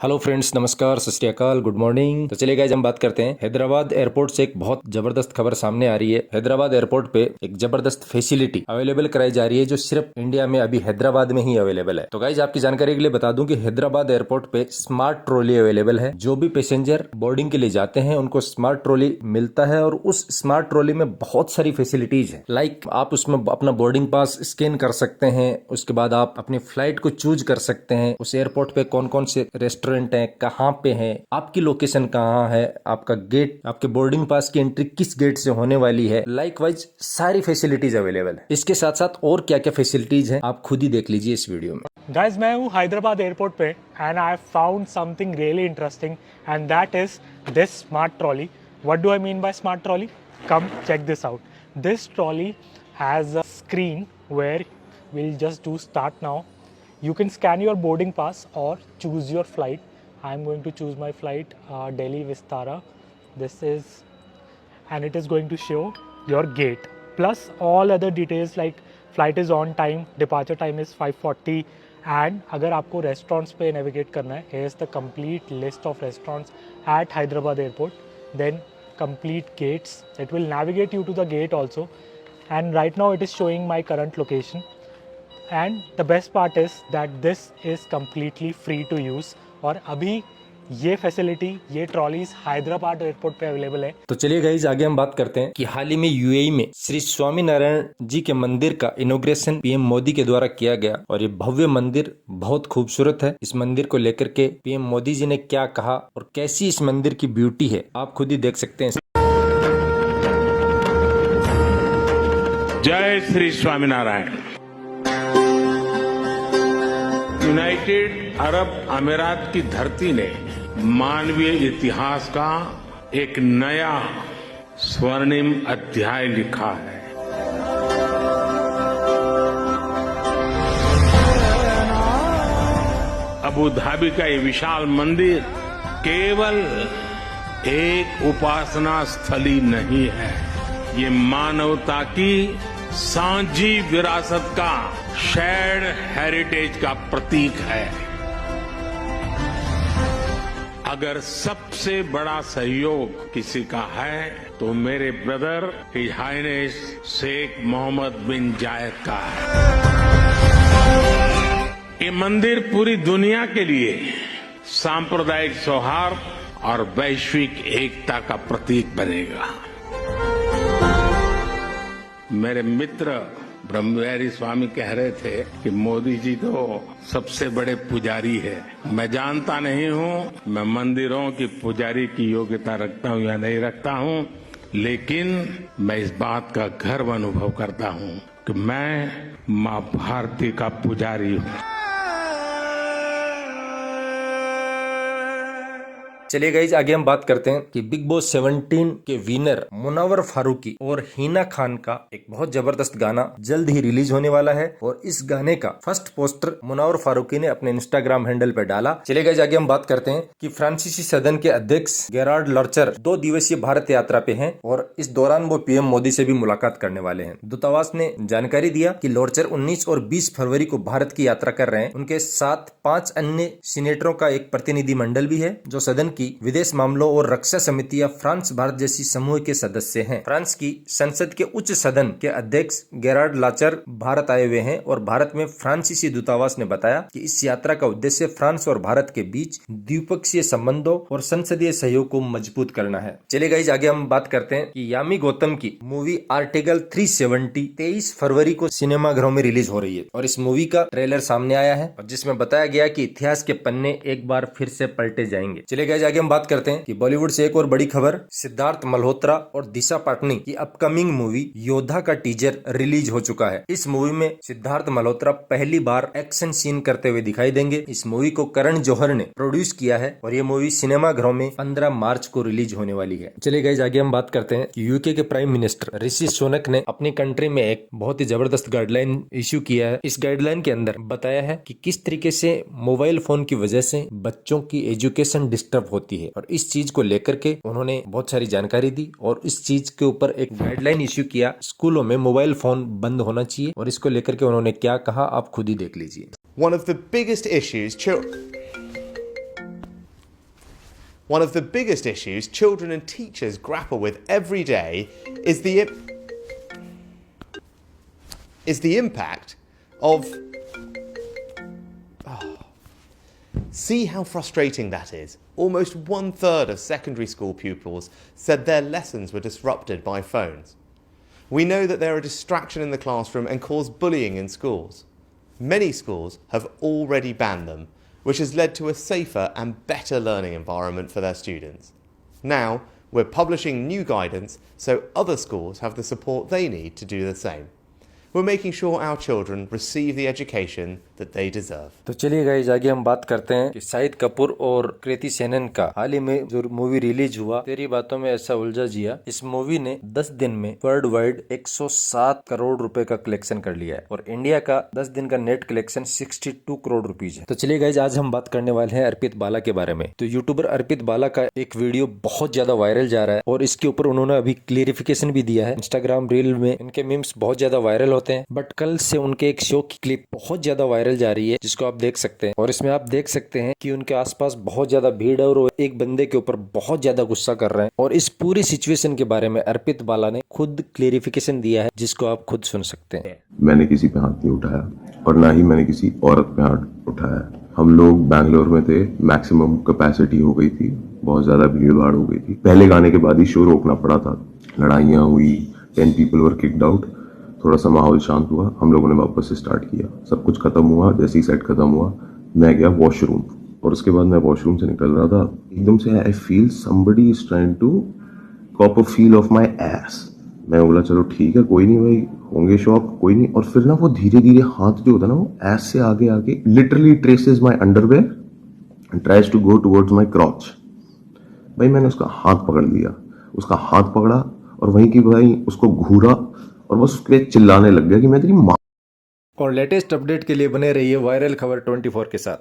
Hello friends, नमस्कार, सत श्री अकाल, गुड मॉर्निंग। तो चलिए गाइस, हम बात करते हैं हैदराबाद एयरपोर्ट से एक बहुत जबरदस्त खबर सामने आ रही है। हैदराबाद एयरपोर्ट पे एक जबरदस्त फैसिलिटी अवेलेबल कराई जा रही है जो सिर्फ इंडिया में अभी हैदराबाद में ही अवेलेबल है। तो गाइस, आपकी जानकारी के लिए बता दूं कि हैदराबाद एयरपोर्ट पे स्मार्ट ट्रॉली अवेलेबल है। जो भी पैसेंजर बोर्डिंग के लिए जाते हैं उनको स्मार्ट ट्रॉली मिलता है और उस स्मार्ट ट्रॉली में बहुत सारी फैसिलिटीज है। लाइक आप उसमें अपना बोर्डिंग पास स्कैन कर सकते हैं, उसके बाद आप अपनी फ्लाइट को चूज कर सकते हैं। उस एयरपोर्ट पे कौन कौन से रेस्टोरेंट है, कहाँ पे है, आपकी लोकेशन कहाँ है, आपका गेट, आपके बोर्डिंग पास की एंट्री किस गेट से होने वाली है। लाइकवाइज सारी फैसिलिटीज अवेलेबल है। इसके साथ साथ और क्या क्या फैसिलिटीज है आप खुद ही देख लीजिए इस वीडियो में। गाइज, मैं हूँ हैदराबाद एयरपोर्ट पे and I found something really interesting and that is this smart trolley. What do I mean by smart trolley? Come check this out. This trolley has a screen where we'll just do start now. You can scan your boarding pass or choose your flight. I'm going to choose my flight, Delhi Vistara. This is, and it is going to show your gate plus all other details like flight is on time, departure time is 5:40, and अगर आपको restaurants पे navigate करना है, here's the complete list of restaurants at Hyderabad airport. Then complete gates. It will navigate you to the gate also, and right now it is showing my current location. And the best part is that this is completely free to use. और अभी ये facility, ये trolleys Hyderabad airport पे available है। तो चलिए guys, आगे हम बात करते हैं कि हाल ही में यूएई में श्री स्वामीनारायण जी के मंदिर का इनॉग्रेशन पीएम मोदी के द्वारा किया गया और ये भव्य मंदिर बहुत खूबसूरत है। इस मंदिर को लेकर के पीएम मोदी जी ने क्या कहा और कैसी इस मंदिर की ब्यूटी है, आप खुद ही देख सकते हैं। जय श्री स्वामीनारायण। यूनाइटेड अरब अमीरात की धरती ने मानवीय इतिहास का एक नया स्वर्णिम अध्याय लिखा है। अबू धाबी का ये विशाल मंदिर केवल एक उपासना स्थली नहीं है, ये मानवता की सांझी विरासत का शेयर्ड हेरिटेज का प्रतीक है। अगर सबसे बड़ा सहयोग किसी का है तो मेरे brother his highness Sheikh Mohammed bin Zayed का है। ये मंदिर पूरी दुनिया के लिए सांप्रदायिक सौहार्द और वैश्विक एकता का प्रतीक बनेगा। मेरे मित्र ब्रह्मविहारी स्वामी कह रहे थे कि मोदी जी तो सबसे बड़े पुजारी है। मैं जानता नहीं हूं मैं मंदिरों की पुजारी की योग्यता रखता हूं या नहीं रखता हूं, लेकिन मैं इस बात का गर्व अनुभव करता हूं कि मैं मां भारती का पुजारी हूं। चलिए गाइस, आगे हम बात करते हैं कि बिग बॉस 17 के विनर मुनव्वर फारूकी और हिना खान का एक बहुत जबरदस्त गाना जल्द ही रिलीज होने वाला है और इस गाने का फर्स्ट पोस्टर मुनव्वर फारूकी ने अपने इंस्टाग्राम हैंडल पर डाला। चलिए गाइस, आगे हम बात करते हैं कि फ्रांसीसी सदन के अध्यक्ष गेरार्ड लॉर्चर 2 दिवसीय भारत यात्रा पे हैं और इस दौरान वो पीएम मोदी से भी मुलाकात करने वाले हैं। दूतावास ने जानकारी दिया कि लॉर्चर 19 और 20 फरवरी को भारत की यात्रा कर रहे हैं। उनके साथ 5 अन्य सीनेटरों का एक प्रतिनिधि मंडल भी है जो सदन की विदेश मामलों और रक्षा समिति या फ्रांस भारत जैसी समूह के सदस्य हैं। फ्रांस की संसद के उच्च सदन के अध्यक्ष गेरार्ड लाचर भारत आए हुए हैं और भारत में फ्रांसीसी दूतावास ने बताया कि इस यात्रा का उद्देश्य फ्रांस और भारत के बीच द्विपक्षीय संबंधों और संसदीय सहयोग को मजबूत करना है। चलिए गाइस, आगे हम बात करते हैं कि यामी गौतम की मूवी आर्टिकल 370 23 फरवरी को सिनेमाघरों में रिलीज हो रही है और इस मूवी का ट्रेलर सामने आया है और जिसमें बताया गया कि इतिहास के पन्ने एक बार फिर से पलटे जाएंगे। चलिए गाइस, आगे हम बात करते हैं कि बॉलीवुड से एक और बड़ी खबर, सिद्धार्थ मल्होत्रा और दिशा पाटनी की अपकमिंग मूवी योद्धा का टीजर रिलीज हो चुका है। इस मूवी में सिद्धार्थ मल्होत्रा पहली बार एक्शन सीन करते हुए दिखाई देंगे। इस मूवी को करण जौहर ने प्रोड्यूस किया है और ये मूवी सिनेमाघरों में 15 मार्च को रिलीज होने वाली है। चलिए गाइस, आगे हम बात करते हैं कि यूके के प्राइम मिनिस्टर ऋषि सुनक ने अपनी कंट्री में एक बहुत ही जबरदस्त गाइडलाइन इश्यू किया है। इस गाइडलाइन के अंदर बताया है कि किस तरीके से मोबाइल फोन की वजह से बच्चों की एजुकेशन डिस्टर्ब होती है और इस चीज को लेकर के उन्होंने बहुत सारी जानकारी दी और इस चीज के ऊपर एक गाइडलाइन इश्यू किया। स्कूलों में मोबाइल फोन बंद होना चाहिए और इसको लेकर के उन्होंने क्या कहा आप खुद ही देख लीजिए। One of the biggest issues One of the biggest issues children and teachers grapple with every day is the impact of... See how frustrating that is. Almost 1/3 of secondary school pupils said their lessons were disrupted by phones. We know that they're a distraction in the classroom and cause bullying in schools. Many schools have already banned them, which has led to a safer and better learning environment for their students. Now, we're publishing new guidance so other schools have the support they need to do the same. We're making sure our children receive the education that they deserve. तो चलिए guys, आगे हम बात करते हैं कि शाहिद कपूर और कृति सेनन का हाल ही में जो मूवी रिलीज हुआ, तेरी बातों में ऐसा उलझा जिया। इस मूवी ने 10 दिन में वर्ल्ड वाइड 107 करोड़ रुपए का कलेक्शन कर लिया है और इंडिया का 10 दिन का नेट कलेक्शन 62 करोड़ रुपीज है। तो चलिए गाइस, आज हम बात करने वाले हैं अर्पित बाला के बारे में। तो यूट्यूबर अर्पित बाला का एक वीडियो बहुत ज्यादा वायरल जा रहा है और इसके ऊपर उन्होंने अभी क्लियरिफिकेशन भी दिया है। इंस्टाग्राम रील में इनके मीम्स बहुत ज्यादा वायरल होते हैं, बट कल से उनके एक शो की क्लिप बहुत ज्यादा वायरल जा रही है, जिसको आप देख सकते हैं। और इसमें आप देख सकते हैं कि उनके आसपास बहुत ज्यादा भीड़ है और वो एक बंदे के ऊपर बहुत ज्यादा गुस्सा कर रहे हैं। और इस पूरी सिचुएशन के बारे में अर्पित बाला ने खुद क्लियरिफिकेशन दिया है, जिसको आप खुद सुन सकते हैं। मैंने किसी पे हाथ नहीं उठाया और ना ही मैंने किसी औरत पे हाथ उठाया। हम लोग बैंगलोर में थे, मैक्सिमम कैपेसिटी हो गई थी, बहुत ज्यादा भीड़ भाड़ हो गई थी। पहले गाने के बाद ही शो रोकना पड़ा था, लड़ाइयाँ हुई, 10 पीपल वर किक्ड आउट। थोड़ा सा माहौल शांत हुआ, हम लोगों ने वापस से स्टार्ट किया। सब कुछ खत्म हुआ, जैसे ही सेट खत्म हुआ मैं गया वॉशरूम और उसके बाद मैं वॉशरूम से निकल रहा था, एकदम से I feel somebody is trying to cop a feel of my ass. मैं बोला चलो ठीक है, कोई नहीं भाई, होंगे शौक, कोई नहीं। और फिर ना वो धीरे धीरे हाथ जो होता ना, वो एस से आगे आगे literally traces my underwear and tries to go towards my crotch. भाई मैंने उसका हाथ पकड़ लिया, उसका हाथ पकड़ा और वहीं की भाई उसको घूरा और बस उसके चिल्लाने लग गया कि मैं तेरी माँ। और लेटेस्ट अपडेट के लिए बने रहिए वायरल खबर 24 के साथ।